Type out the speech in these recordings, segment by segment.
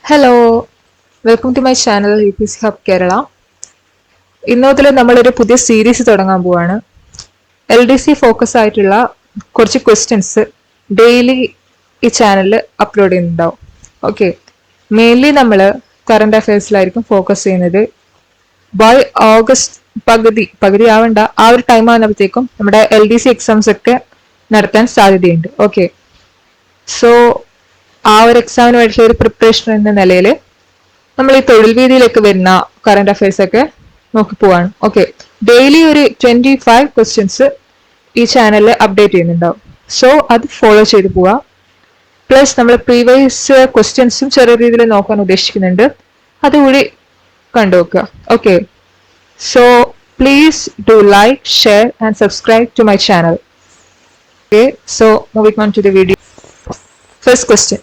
Hello, welcome to my channel UPSC hub Kerala. ഇന്ന് മുതൽ നമ്മളൊരു പുതിയ സീരീസ് തുടങ്ങാൻ പോവാണ്. LDC ഫോക്കസ് ആയിട്ടുള്ള കുറച്ച് ക്വസ്റ്റ്യൻസ് ഡെയിലി ഈ ചാനലിൽ അപ്ലോഡ് ചെയ്യുന്നുണ്ടാവും. ഓക്കെ, മെയിൻലി നമ്മൾ കറണ്ട് അഫയേഴ്സിലായിരിക്കും ഫോക്കസ് ചെയ്യുന്നത്. ബൈ ഓഗസ്റ്റ് പകുതി ആവണ്ട, ആ ഒരു ടൈം ആകുമ്പോഴത്തേക്കും നമ്മുടെ LDC എക്സാംസ് ഒക്കെ നടത്താൻ സാധ്യതയുണ്ട്. ഓക്കെ, സോ ആ ഒരു എക്സാമിന് വേണ്ടിയിട്ടുള്ള ഒരു പ്രിപ്പറേഷൻ എന്ന നിലയിൽ നമ്മൾ ഈ തൊഴിൽ വീതിയിലേക്ക് വരുന്ന കറണ്ട് അഫയേഴ്സ് ഒക്കെ നോക്കി പോവാണ്. ഓക്കെ, ഡെയിലി ഒരു 25 ക്വസ്റ്റ്യൻസ് ഈ ചാനലിൽ അപ്ഡേറ്റ് ചെയ്യുന്നുണ്ടാവും. സോ അത് ഫോളോ ചെയ്ത് പോവാം. പ്ലസ് നമ്മൾ പ്രീവിയസ് ക്വസ്റ്റ്യൻസും ചെറിയ രീതിയിൽ നോക്കാൻ ഉദ്ദേശിക്കുന്നുണ്ട്, അതുകൂടി കണ്ടുവെക്കുക. Okay, so please do like, share and subscribe to my channel. Okay, so moving on to the video. First question: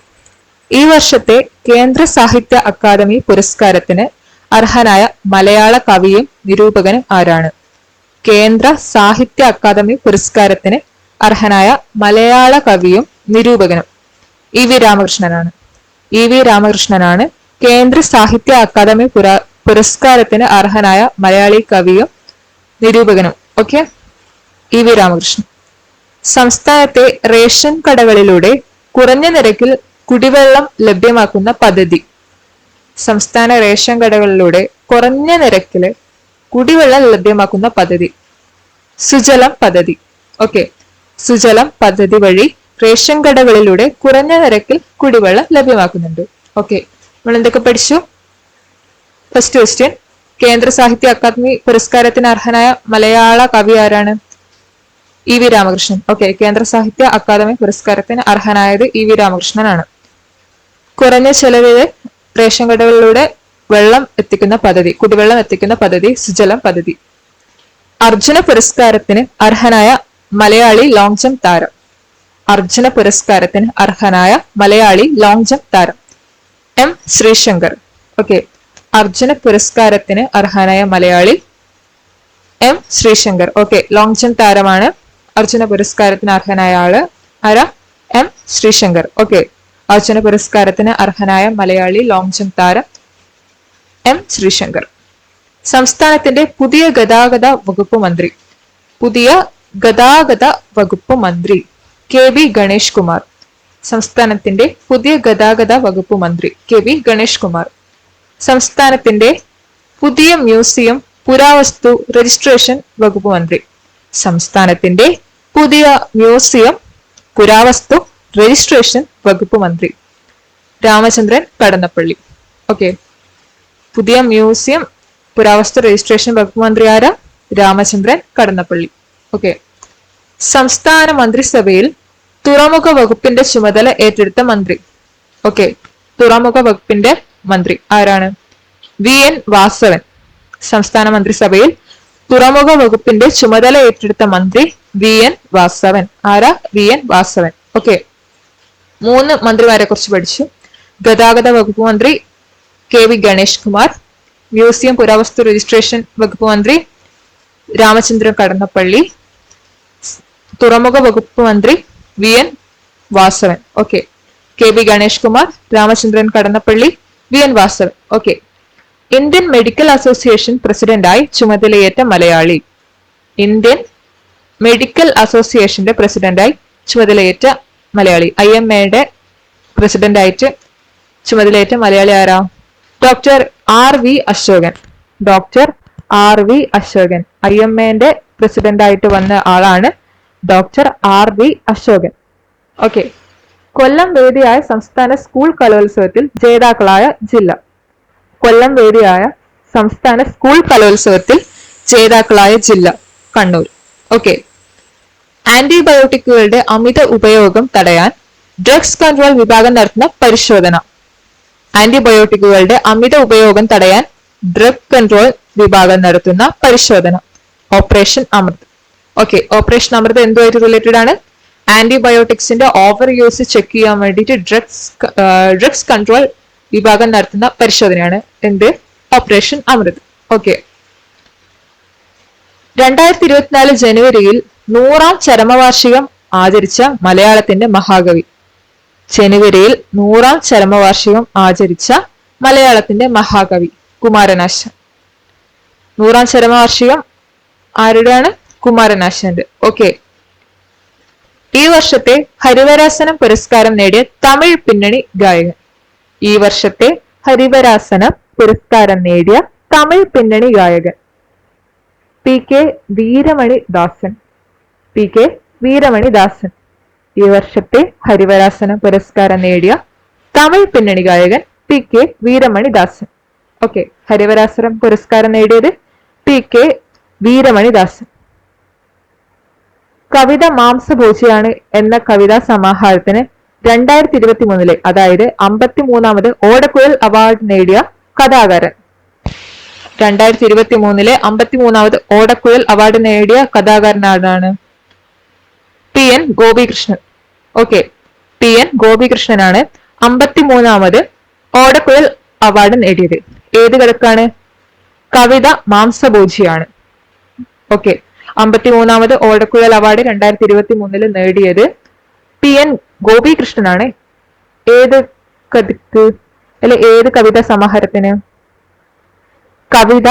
ഈ വർഷത്തെ കേന്ദ്ര സാഹിത്യ അക്കാദമി പുരസ്കാരത്തിന് അർഹനായ മലയാള കവിയും നിരൂപകനും ആരാണ്? കേന്ദ്ര സാഹിത്യ അക്കാദമി പുരസ്കാരത്തിന് അർഹനായ മലയാള കവിയും നിരൂപകനും EV രാമകൃഷ്ണനാണ്. EV രാമകൃഷ്ണനാണ് കേന്ദ്ര സാഹിത്യ അക്കാദമി പുരസ്കാരത്തിന് അർഹനായ മലയാളി കവിയും നിരൂപകനും. Okay, EV Ramakrishnan. സംസ്ഥാനത്തെ റേഷൻ കടകളിലൂടെ കുറഞ്ഞ നിരക്കിൽ കുടിവെള്ളം ലഭ്യമാക്കുന്ന പദ്ധതി. സംസ്ഥാന റേഷൻ കടകളിലൂടെ കുറഞ്ഞ നിരക്കിൽ കുടിവെള്ളം ലഭ്യമാക്കുന്ന പദ്ധതി സുജലം പദ്ധതി. ഓക്കെ, സുജലം പദ്ധതി വഴി റേഷൻ കടകളിലൂടെ കുറഞ്ഞ നിരക്കിൽ കുടിവെള്ളം ലഭ്യമാക്കുന്നുണ്ട്. ഓക്കെ, നമ്മൾ എന്തൊക്കെ പഠിച്ചു? ഫസ്റ്റ് ക്വസ്റ്റ്യൻ: കേന്ദ്ര സാഹിത്യ അക്കാദമി പുരസ്കാരത്തിന് അർഹനായ മലയാള കവി ആരാണ്? EV രാമകൃഷ്ണൻ. ഓക്കെ, കേന്ദ്ര സാഹിത്യ അക്കാദമി പുരസ്കാരത്തിന് അർഹനായത് EV രാമകൃഷ്ണനാണ്. കുറഞ്ഞ ചെലവില് റേഷൻ കടകളിലൂടെ വെള്ളം എത്തിക്കുന്ന പദ്ധതി, കുടിവെള്ളം എത്തിക്കുന്ന പദ്ധതി സുജലം പദ്ധതി. അർജുന പുരസ്കാരത്തിന് അർഹനായ മലയാളി ലോങ് ജംപ് താരം. അർജുന പുരസ്കാരത്തിന് അർഹനായ മലയാളി ലോങ് ജംപ് താരം M ശ്രീശങ്കർ. ഓക്കെ, അർജുന പുരസ്കാരത്തിന് അർഹനായ Malayali M Sreeshankar. Okay, long jump താരമാണ്. അർജുന പുരസ്കാരത്തിന് അർഹനായ ആള് ആരാ? M ശ്രീശങ്കർ. ഓക്കെ, അർജുന പുരസ്കാരത്തിന് അർഹനായ മലയാളി ലോങ് ജംപ് താരം M ശ്രീശങ്കർ. സംസ്ഥാനത്തിന്റെ പുതിയ ഗതാഗത വകുപ്പ് മന്ത്രി. പുതിയ ഗതാഗത വകുപ്പ് മന്ത്രി KV ഗണേഷ് കുമാർ. സംസ്ഥാനത്തിന്റെ പുതിയ ഗതാഗത വകുപ്പ് മന്ത്രി KV ഗണേഷ് കുമാർ. സംസ്ഥാനത്തിന്റെ പുതിയ മ്യൂസിയം പുരാവസ്തു രജിസ്ട്രേഷൻ വകുപ്പ് മന്ത്രി. സംസ്ഥാനത്തിന്റെ പുതിയ മ്യൂസിയം പുരാവസ്തു രജിസ്ട്രേഷൻ വകുപ്പ് മന്ത്രി രാമചന്ദ്രൻ കടന്നപ്പള്ളി. ഓക്കെ, പുതിയ മ്യൂസിയം പുരാവസ്തു രജിസ്ട്രേഷൻ വകുപ്പ് മന്ത്രി ആരാ? രാമചന്ദ്രൻ കടന്നപ്പള്ളി. ഓക്കെ, സംസ്ഥാന മന്ത്രിസഭയിൽ തുറമുഖ വകുപ്പിന്റെ ചുമതല ഏറ്റെടുത്ത മന്ത്രി. ഓക്കെ, തുറമുഖ വകുപ്പിന്റെ മന്ത്രി ആരാണ്? VN വാസവൻ. സംസ്ഥാന മന്ത്രിസഭയിൽ തുറമുഖ വകുപ്പിന്റെ ചുമതല ഏറ്റെടുത്ത മന്ത്രി VN വാസവൻ. ആരാ? VN വാസവൻ. ഓക്കെ, 3 മന്ത്രിമാരെ കുറിച്ച് പഠിച്ചു. ഗതാഗത വകുപ്പ് മന്ത്രി KV ഗണേഷ് കുമാർ, മ്യൂസിയം പുരാവസ്തു രജിസ്ട്രേഷൻ വകുപ്പ് മന്ത്രി രാമചന്ദ്രൻ കടന്നപ്പള്ളി, തുറമുഖ വകുപ്പ് മന്ത്രി VN Vasavan. Okay, KV Ganesh Kumar, Ramachandran Kadannappally, VN Vasavan. Okay, Indian medical association പ്രസിഡന്റായി ചുമതലയേറ്റ മലയാളി. ഇന്ത്യൻ മെഡിക്കൽ അസോസിയേഷന്റെ പ്രസിഡന്റായി ചുമതലയേറ്റ മലയാളി. IMA-യുടെ പ്രസിഡന്റായിട്ട് ചുമതലയേറ്റ മലയാളി ആരാ? Doctor RV Ashokan. Doctor RV Ashokan. IMA-ന്റെ പ്രസിഡന്റായിട്ട് വന്ന ആളാണ് doctor RV Ashokan. Okay, Kollam വേദിയായ സംസ്ഥാന സ്കൂൾ കലോത്സവത്തിൽ ജേതാക്കളായ ജില്ല. കൊല്ലം വേദിയായ സംസ്ഥാന സ്കൂൾ കലോത്സവത്തിൽ ജേതാക്കളായ ജില്ല കണ്ണൂർ. ഓക്കെ, ആന്റിബയോട്ടിക്കുകളുടെ അമിത ഉപയോഗം തടയാൻ ഡ്രഗ്സ് കൺട്രോൾ വിഭാഗം നടത്തുന്ന പരിശോധന. ആന്റിബയോട്ടിക്കുകളുടെ അമിത ഉപയോഗം തടയാൻ ഡ്രഗ് കൺട്രോൾ വിഭാഗം നടത്തുന്ന പരിശോധന ഓപ്പറേഷൻ അമൃത്. ഓക്കെ, ഓപ്പറേഷൻ അമൃത് എന്തുമായിട്ട് റിലേറ്റഡ് ആണ്? ആന്റിബയോട്ടിക്സിന്റെ ഓവർ യൂസ് ചെക്ക് ചെയ്യാൻ വേണ്ടിയിട്ട് ഡ്രഗ്സ് കൺട്രോൾ വിഭാഗം നടത്തുന്ന പരിശോധനയാണ് എന്ത്? ഓപ്പറേഷൻ അമൃത്. ഓക്കെ, 2024 ജനുവരിയിൽ 100ാം ചരമവാർഷികം ആചരിച്ച മലയാളത്തിന്റെ മഹാകവി. ജനുവരിയിൽ 100ാം ചരമവാർഷികം ആചരിച്ച മലയാളത്തിന്റെ മഹാകവി കുമാരനാശാൻ. 100ാം ചരമവാർഷികം ആരുടെയാണ്? കുമാരനാശാന്റെ. ഓക്കെ. ഈ വർഷത്തെ ഹരിവരാസനം പുരസ്കാരം നേടിയ തമിഴ് പിന്നണി ഗായകൻ. ഈ വർഷത്തെ ഹരിവരാസനം പുരസ്കാരം നേടിയ തമിഴ് പിന്നണി ഗായകൻ PK വീരമണിദാസൻ. PK വീരമണിദാസൻ ഈ വർഷത്തെ ഹരിവരാസന പുരസ്കാരം നേടിയ തമിഴ് പിന്നണി ഗായകൻ PK വീരമണിദാസൻ. ഓക്കെ. ഹരിവരാസനം പുരസ്കാരം നേടിയത് PK വീരമണിദാസൻ. കവിത മാംസഭോജിയാണ് എന്ന കവിതാ സമാഹാരത്തിന് 2023 അതായത് 53ാമത് ഓടക്കുഴൽ അവാർഡ് നേടിയ കഥാകാരൻ. 2023 53ാമത് ഓടക്കുഴൽ അവാർഡ് നേടിയ കഥാകാരനാണ് PN ഗോപികൃഷ്ണൻ. ഓക്കെ. PN ഗോപികൃഷ്ണനാണ് 53ാമത് ഓടക്കുഴൽ അവാർഡ് നേടിയത്. ഏത് കഥക്കാണ്? കവിത മാംസഭോജിയാണ്. ഓക്കെ. 53ാമത് ഓടക്കുഴൽ അവാർഡ് 2023 നേടിയത് PN ഗോപികൃഷ്ണനാണ്. ഏത് കഥക്ക് അല്ലെ ഏത് കവിതാ സമാഹാരത്തിന്? കവിത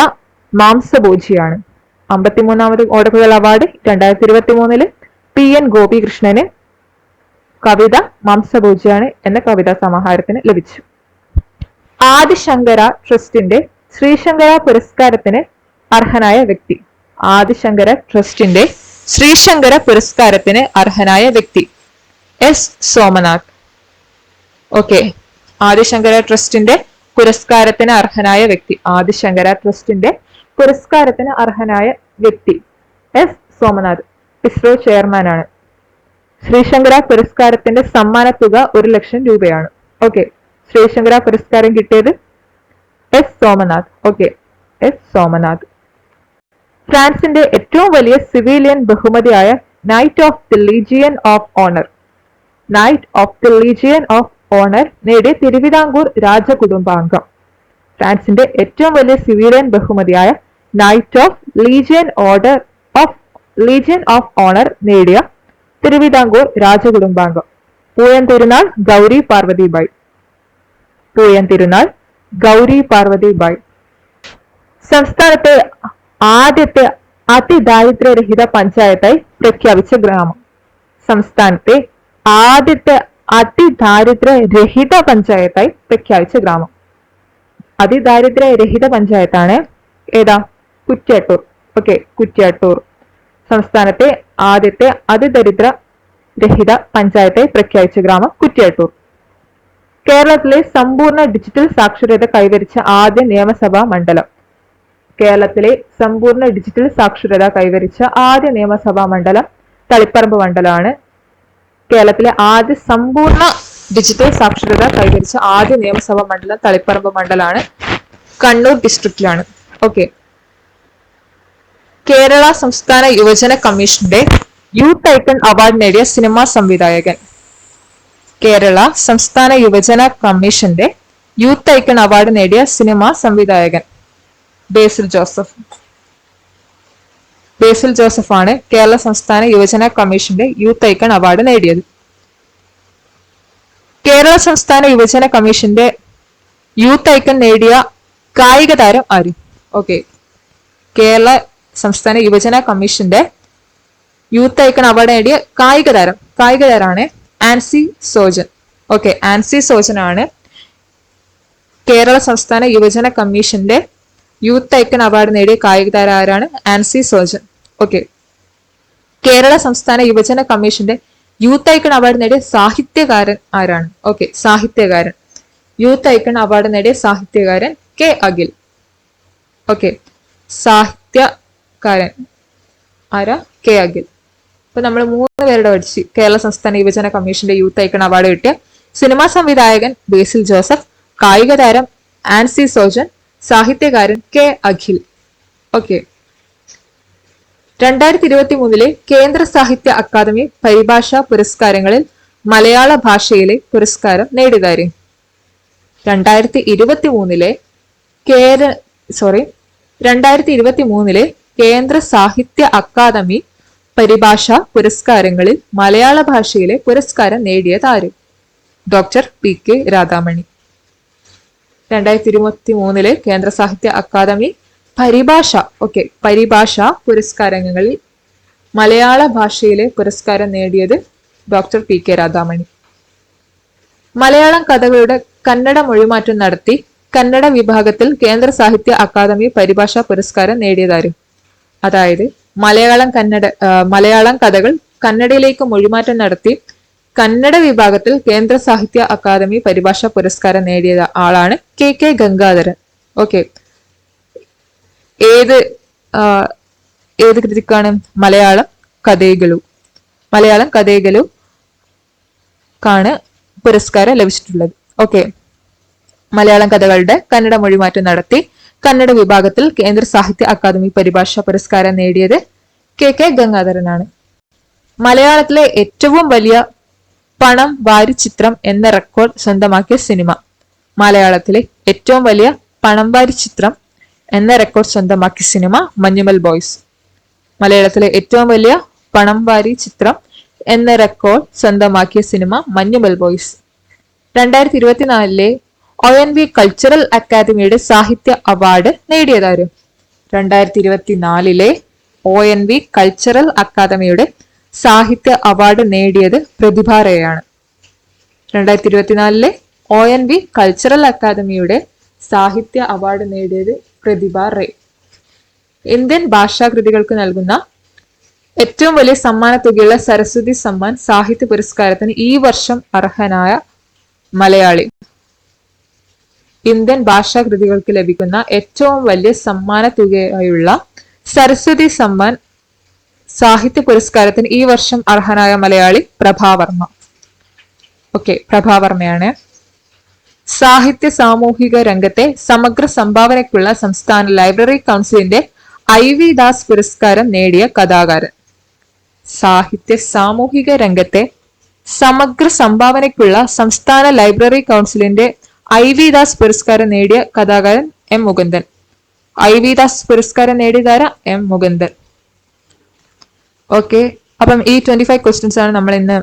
മാംസഭോജിയാണ്. 53ാമത് ഓടക്കുഴൽ അവാർഡ് 2023 PN ഗോപികൃഷ്ണന് കവിത മാംസഭോജിയാണ് എന്ന കവിതാ സമാഹാരത്തിന് ലഭിച്ചു. ആദിശങ്കര ട്രസ്റ്റിന്റെ ശ്രീശങ്കര പുരസ്കാരത്തിന് അർഹനായ വ്യക്തി. ആദിശങ്കര ട്രസ്റ്റിന്റെ ശ്രീശങ്കര പുരസ്കാരത്തിന് അർഹനായ വ്യക്തി S. സോമനാഥ്. ഓക്കെ. ആദിശങ്കര ട്രസ്റ്റിന്റെ പുരസ്കാരത്തിന് അർഹനായ വ്യക്തി. ആദിശങ്കര ട്രസ്റ്റിന്റെ പുരസ്കാരത്തിന് അർഹനായ വ്യക്തി S. സോമനാഥ്. ഇസ്രോ ചെയർമാനാണ്. ശ്രീശങ്കര പുരസ്കാരത്തിന്റെ സമ്മാനത്തുക 1,00,000 രൂപയാണ്. ഓക്കെ. ശ്രീശങ്കര പുരസ്കാരം കിട്ടിയത് S. Somanath. Okay. S. Somanath. ഫ്രാൻസിന്റെ ഏറ്റവും വലിയ സിവിലിയൻ ബഹുമതിയായ Knight of the Legion of Honour നേടിയ തിരുവിതാംകൂർ രാജകുടുംബാംഗം. ഫ്രാൻസിന്റെ ഏറ്റവും വലിയ സിവിലിയൻ ബഹുമതിയായ Knight of Legion of Honour നേടിയ തിരുവിതാംകൂർ രാജകുടുംബാംഗം പൂയം തിരുനാൾ ഗൗരി പാർവതി ബായ്. സംസ്ഥാനത്തെ ആദ്യത്തെ അതിദാരിദ്ര്യരഹിത പഞ്ചായത്തായി പ്രഖ്യാപിച്ച ഗ്രാമം. സംസ്ഥാനത്തെ ആദ്യത്തെ അതിദാരിദ്ര്യരഹിത പഞ്ചായത്തായി പ്രഖ്യാപിച്ച ഗ്രാമം. അതിദാരിദ്ര്യരഹിത പഞ്ചായത്താണ് ഏതാ? കുറ്റ്യാട്ടൂർ. ഓക്കെ. കുറ്റ്യാട്ടൂർ സംസ്ഥാനത്തെ ആദ്യത്തെ അതിദരിദ്ര രഹിത പഞ്ചായത്തായി പ്രഖ്യാപിച്ച ഗ്രാമം കുറ്റ്യാട്ടൂർ. കേരളത്തിലെ സമ്പൂർണ്ണ ഡിജിറ്റൽ സാക്ഷരത കൈവരിച്ച ആദ്യ നിയമസഭാ മണ്ഡലം. കേരളത്തിലെ സമ്പൂർണ്ണ ഡിജിറ്റൽ സാക്ഷരത കൈവരിച്ച ആദ്യ നിയമസഭാ മണ്ഡലം തളിപ്പറമ്പ് മണ്ഡലമാണ്. കേരളത്തിലെ ആദ്യ സമ്പൂർണ്ണ ഡിജിറ്റൽ സാക്ഷരത കൈവരിച്ച ആദ്യ നിയമസഭാ മണ്ഡലം തളിപ്പറമ്പ് മണ്ഡലമാണ്. കണ്ണൂർ ഡിസ്ട്രിക്റ്റിലാണ്. ഓക്കെ. കേരള സംസ്ഥാന യുവജന കമ്മീഷന്റെ യൂത്ത് ഐക്കൺ അവാർഡ് നേടിയ സിനിമാ സംവിധായകൻ. കേരള സംസ്ഥാന യുവജന കമ്മീഷന്റെ യൂത്ത് ഐക്കൺ അവാർഡ് നേടിയ സിനിമാ സംവിധായകൻ ബേസിൽ ജോസഫ് ആണ് കേരള സംസ്ഥാന യുവജന കമ്മീഷന്റെ യൂത്ത് ഐക്കൺ അവാർഡ് നേടിയത്. കേരള സംസ്ഥാന യുവജന കമ്മീഷന്റെ യൂത്ത് ഐക്കൺ നേടിയ കായിക താരം ആര്? ഓക്കെ. കേരള സംസ്ഥാന യുവജന കമ്മീഷന്റെ യൂത്ത് ഐക്കൺ അവാർഡ് നേടിയ കായികതാരമാണ് ആൻസി സോജൻ. ഓക്കെ. ആൻസി സോജൻ ആണ് കേരള സംസ്ഥാന യുവജന കമ്മീഷന്റെ യൂത്ത് ഐക്കൺ അവാർഡ് നേടിയ കായികതാരം. ആരാണ്? ആൻസി സോജൻ. ഓക്കെ. കേരള സംസ്ഥാന യുവജന കമ്മീഷന്റെ യൂത്ത് ഐക്കൺ അവാർഡ് നേടിയ സാഹിത്യകാരൻ ആരാണ്? ഓക്കെ. സാഹിത്യകാരൻ. യൂത്ത് ഐക്കൺ അവാർഡ് നേടിയ സാഹിത്യകാരൻ K. അഖിൽ. ഓക്കെ. സാഹിത്യകാരൻ ആരാ? K. അഖിൽ. അപ്പൊ നമ്മൾ 3 പേരുടെ പഠിച്ച് കേരള സംസ്ഥാന യുവജന കമ്മീഷന്റെ യൂത്ത് ഐക്കൺ അവാർഡ് കിട്ടിയ സിനിമാ സംവിധായകൻ ബേസിൽ ജോസഫ്, കായിക താരം ആൻസി സോജൻ, സാഹിത്യകാരൻ K. അഖിൽ. ഓക്കെ. 2023 കേന്ദ്ര സാഹിത്യ അക്കാദമി പരിഭാഷാ പുരസ്കാരങ്ങളിൽ മലയാള ഭാഷയിലെ പുരസ്കാരം നേടിയതാര്? 2023 കേന്ദ്ര സാഹിത്യ അക്കാദമി പരിഭാഷാ പുരസ്കാരങ്ങളിൽ മലയാള ഭാഷയിലെ പുരസ്കാരം നേടിയതാര്? Doctor PK Radhamani. 2023 കേന്ദ്ര സാഹിത്യ അക്കാദമി പരിഭാഷ പുരസ്കാരങ്ങളിൽ മലയാള ഭാഷയിലെ പുരസ്കാരം നേടിയത് ഡോക്ടർ PK രാധാമണി. മലയാളം കഥകളുടെ കന്നഡ മൊഴിമാറ്റം നടത്തി കന്നഡ വിഭാഗത്തിൽ കേന്ദ്ര സാഹിത്യ അക്കാദമി പരിഭാഷ പുരസ്കാരം നേടിയതാരും. അതായത് മലയാളം കഥകൾ കന്നഡയിലേക്ക് മൊഴിമാറ്റം നടത്തി കന്നഡ വിഭാഗത്തിൽ കേന്ദ്ര സാഹിത്യ അക്കാദമി പരിഭാഷ പുരസ്കാരം നേടിയ ആളാണ് KK ഗംഗാധരൻ. ഓക്കെ, ഏത് കൃതിക്കാണ്? മലയാളം കഥേകളു ാണ് പുരസ്കാരം ലഭിച്ചിട്ടുള്ളത്. ഓക്കെ, മലയാളം കഥകളുടെ കന്നഡ മൊഴിമാറ്റം നടത്തി കന്നഡ വിഭാഗത്തിൽ കേന്ദ്ര സാഹിത്യ അക്കാദമി പരിഭാഷ പുരസ്കാരം നേടിയത് KK ഗംഗാധരനാണ്. മലയാളത്തിലെ ഏറ്റവും വലിയ പണം വാരി ചിത്രം എന്ന റെക്കോർഡ് സ്വന്തമാക്കിയ സിനിമ. മലയാളത്തിലെ ഏറ്റവും വലിയ പണം വാരി ചിത്രം എന്ന റെക്കോർഡ് സ്വന്തമാക്കിയ സിനിമ മഞ്ഞുമൽ ബോയ്സ്. മലയാളത്തിലെ ഏറ്റവും വലിയ പണം വാരി ചിത്രം എന്ന റെക്കോർഡ് സ്വന്തമാക്കിയ cinema Manjummel boys. 2024 ONV cultural അക്കാദമിയുടെ സാഹിത്യ അവാർഡ് നേടിയതാരും? 2024 ONV കൾച്ചറൽ അക്കാദമിയുടെ സാഹിത്യ അവാർഡ് നേടിയത് പ്രതിഭ റേയാണ്. 2024 ONV കൾച്ചറൽ അക്കാദമിയുടെ സാഹിത്യ അവാർഡ് നേടിയത് പ്രതിഭ റേ. ഇന്ത്യൻ ഭാഷാകൃതികൾക്ക് നൽകുന്ന ഏറ്റവും വലിയ സമ്മാന തുകയുള്ള സരസ്വതി സമ്മാൻ സാഹിത്യ പുരസ്കാരത്തിന് ഈ വർഷം അർഹനായ മലയാളി. ഇന്ത്യൻ ഭാഷാകൃതികൾക്ക് ലഭിക്കുന്ന ഏറ്റവും വലിയ സമ്മാന തുകയുള്ള സരസ്വതി സമ്മാൻ സാഹിത്യ പുരസ്കാരത്തിന് ഈ വർഷം അർഹനായ മലയാളി പ്രഭാവർമ്മ. ഓക്കെ, പ്രഭാവർമ്മയാണ്. സാഹിത്യ സാമൂഹിക രംഗത്തെ സമഗ്ര സംഭാവനയ്ക്കുള്ള സംസ്ഥാന ലൈബ്രറി കൗൺസിലിന്റെ IV ദാസ് പുരസ്കാരം നേടിയ കഥാകാരൻ. സാഹിത്യ സാമൂഹിക രംഗത്തെ സമഗ്ര സംഭാവനയ്ക്കുള്ള സംസ്ഥാന ലൈബ്രറി കൗൺസിലിന്റെ IV ദാസ് പുരസ്കാരം നേടിയ കഥാകാരൻ M മുകുന്ദൻ. IV ദാസ് പുരസ്കാരം നേടിയതാര M മുകുന്ദൻ. ഓക്കെ, അപ്പം ഈ 25 ക്വസ്റ്റ്യൻസ് ആണ് നമ്മൾ ഇന്ന്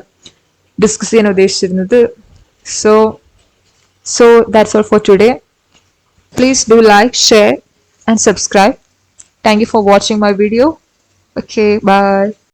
ഡിസ്കസ് ചെയ്യാൻ ഉദ്ദേശിച്ചിരുന്നത്. So that's all for today. Please do like, share and subscribe. Thank you for watching my video. Okay, bye.